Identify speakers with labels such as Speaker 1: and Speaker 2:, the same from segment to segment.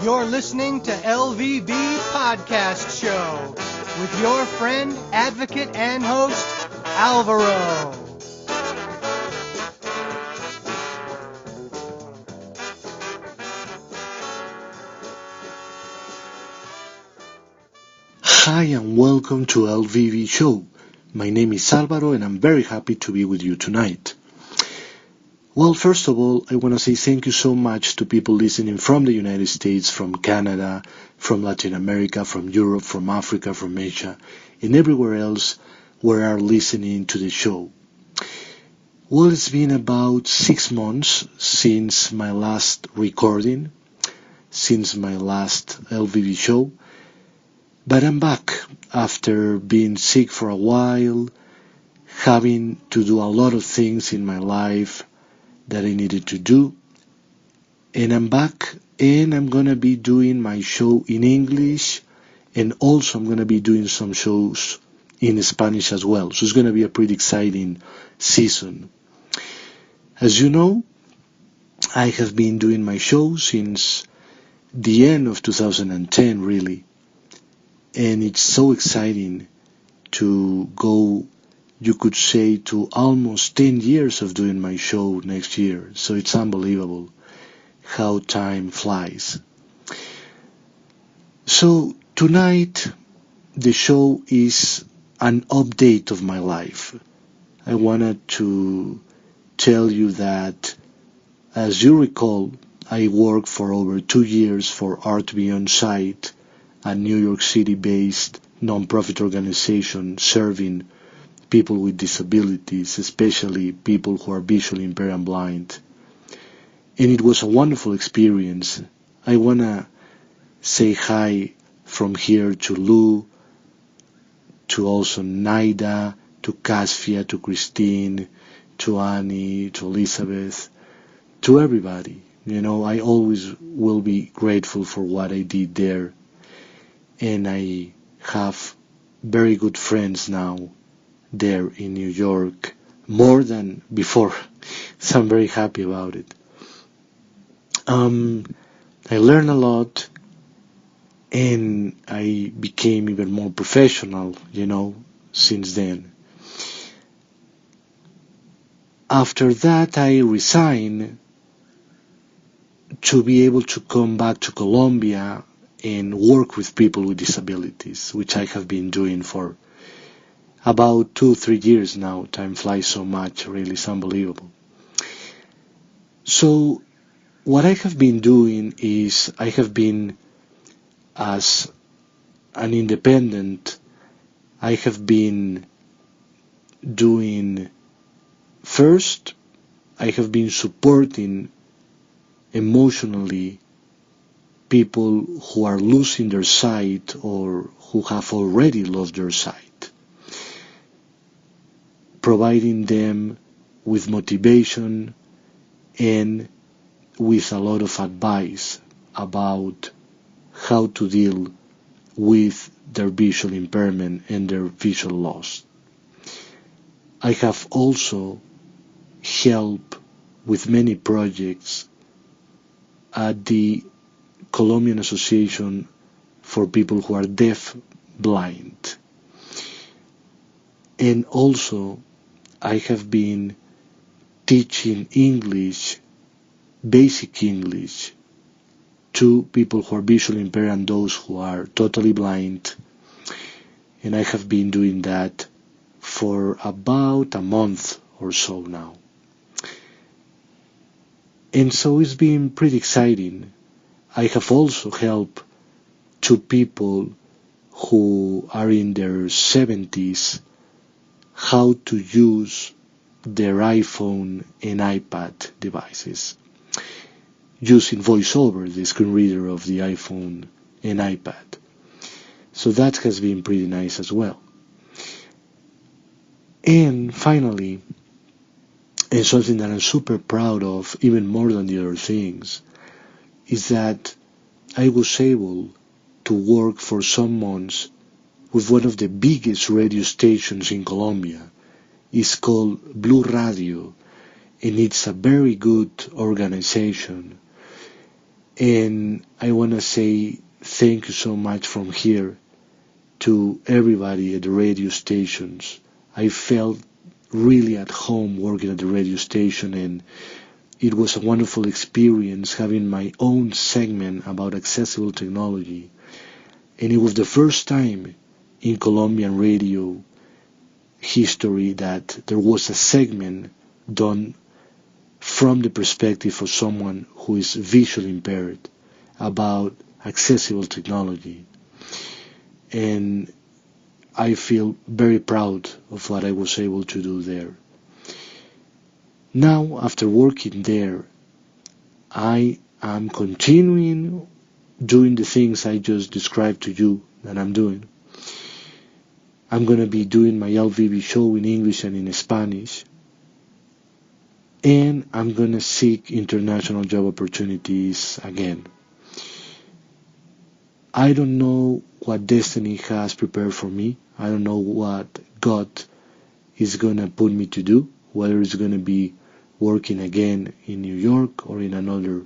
Speaker 1: You're listening to LVB Podcast Show with your friend, advocate, and host, Alvaro.
Speaker 2: Hi and welcome to LVB Show. My name is Alvaro and I'm very happy to be with you tonight. Well, first of all, I want to say thank you so much to people listening from the United States, from Canada, from Latin America, from Europe, from Africa, from Asia, and everywhere else where are listening to the show. Well, it's been about 6 months since my last recording, since my last LVB show. But I'm back after being sick for a while, having to do a lot of things in my life that I needed to do. And I'm back and I'm going to be doing my show in English, and also I'm going to be doing some shows in Spanish as well. So it's going to be a pretty exciting season. As you know, I have been doing my show since the end of 2010 really. And it's so exciting to go, you could say, to almost 10 years of doing my show next year. So it's unbelievable how time flies. So tonight, the show is an update of my life. I wanted to tell you that, as you recall, I worked for over 2 years for Art Beyond Sight, a New York City-based non-profit organization serving people with disabilities, especially people who are visually impaired and blind. And it was a wonderful experience. I want to say hi from here to Lou, to also Naida, to Caspia, to Christine, to Annie, to Elizabeth, to everybody. You know, I always will be grateful for what I did there. And I have very good friends now there in New York, more than before, so I'm very happy about it. I learned a lot, and I became even more professional, since then. After that, I resigned to be able to come back to Colombia and work with people with disabilities, which I have been doing for about 2-3 years now. Time flies so much, really, it's unbelievable. So what I have been doing is I have been, as an independent, I have been doing, first, I have been supporting emotionally people who are losing their sight or who have already lost their sight, providing them with motivation and with a lot of advice about how to deal with their visual impairment and their visual loss. I have also helped with many projects at the Colombian Association for People Who Are Deaf Blind. And also I have been teaching English, basic English, to people who are visually impaired and those who are totally blind. And I have been doing that for about a month or so now. And so it's been pretty exciting. I have also helped two people who are in their 70s how to use their iPhone and iPad devices using VoiceOver, the screen reader of the iPhone and iPad. So that has been pretty nice as well. And finally, and something that I'm super proud of, even more than the other things, is that I was able to work for some months with one of the biggest radio stations in Colombia. It's called Blue Radio, and it's a very good organization. And I want to say thank you so much from here to everybody at the radio stations. I felt really at home working at the radio station, and it was a wonderful experience having my own segment about accessible technology. And it was the first time in Colombian radio history that there was a segment done from the perspective of someone who is visually impaired about accessible technology. And I feel very proud of what I was able to do there. Now, after working there, I am continuing doing the things I just described to you that I'm doing. I'm going to be doing my LVB show in English and in Spanish. And I'm going to seek international job opportunities again. I don't know what destiny has prepared for me. I don't know what God is going to put me to do, whether it's going to be working again in New York or in another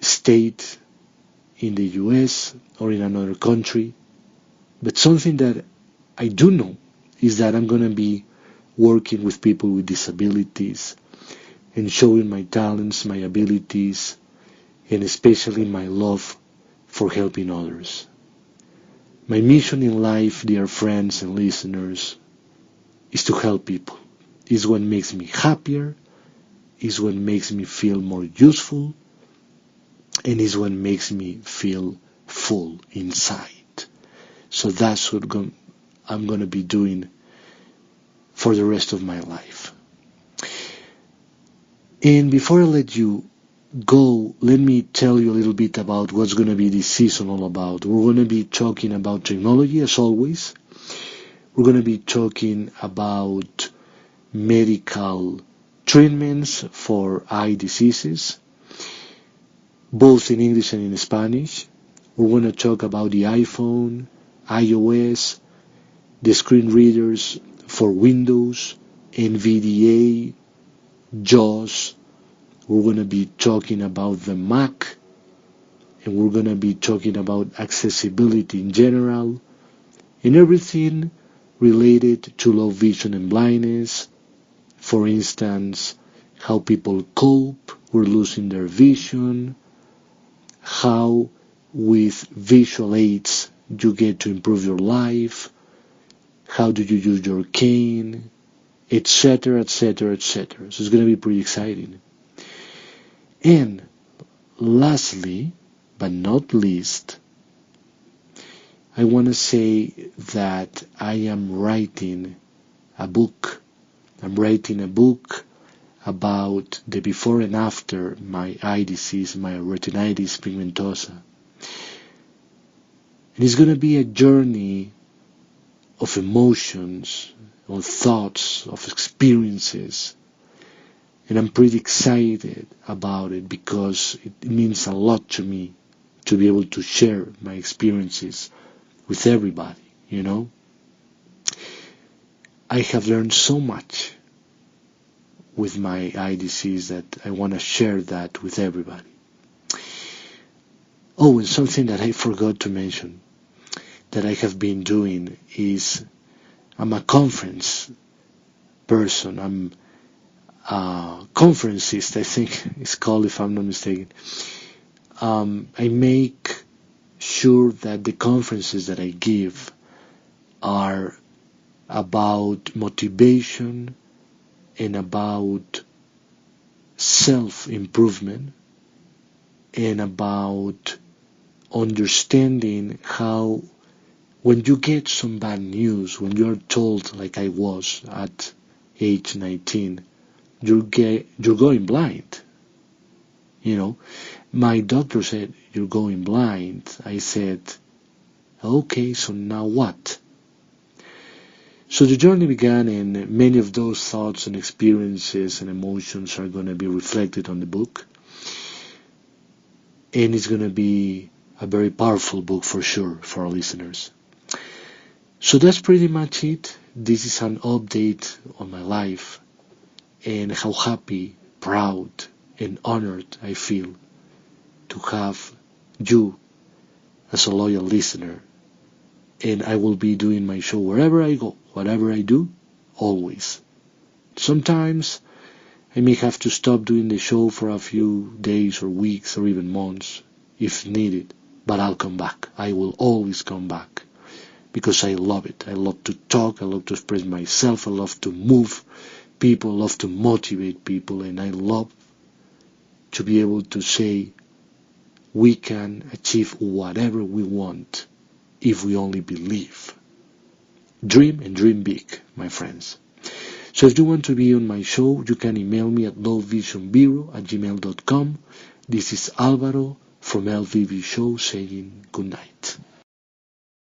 Speaker 2: state in the US or in another country. But something that I do know is that I'm going to be working with people with disabilities and showing my talents, my abilities, and especially my love for helping others. My mission in life, dear friends and listeners, is to help people. It's what makes me happier, is what makes me feel more useful, and is what makes me feel full inside. So that's what I'm going to be doing for the rest of my life. And before I let you go, let me tell you a little bit about what's going to be this season all about. We're going to be talking about technology as always. We're going to be talking about medical treatments for eye diseases, both in English and in Spanish. We're going to talk about the iPhone, iOS, the screen readers for Windows, NVDA, JAWS. We're going to be talking about the Mac, and we're going to be talking about accessibility in general, and everything related to low vision and blindness. For instance, how people cope with losing their vision, how with visual aids you get to improve your life, how do you use your cane, etc., etc., etc. So it's going to be pretty exciting. And lastly, but not least, I want to say that I am writing a book. I'm writing a book about the before and after my eye disease, my retinitis pigmentosa. And it's going to be a journey of emotions, of thoughts, of experiences. And I'm pretty excited about it because it means a lot to me to be able to share my experiences with everybody, you know. I have learned so much with my eye disease that I want to share that with everybody. Oh, and something that I forgot to mention that I have been doing is I'm a conference person. I'm conferencist, I think it's called, if I'm not mistaken. I make sure that the conferences that I give are about motivation and about self-improvement and about understanding how when you get some bad news, when you're told, like I was at age 19, you're going blind. You know, my doctor said, you're going blind. I said, okay, so now what? So the journey began, and many of those thoughts and experiences and emotions are going to be reflected on the book. And it's going to be a very powerful book for sure for our listeners. So that's pretty much it. This is an update on my life and how happy, proud, and honored I feel to have you as a loyal listener. And I will be doing my show wherever I go, whatever I do, always. Sometimes I may have to stop doing the show for a few days or weeks or even months if needed, but I'll come back. I will always come back because I love it. I love to talk, I love to express myself, I love to move people, I love to motivate people, and I love to be able to say we can achieve whatever we want if we only believe. Dream and dream big, my friends. So if you want to be on my show, you can email me at lowvisionbureau@gmail.com. This is Alvaro from LVB Show saying good night.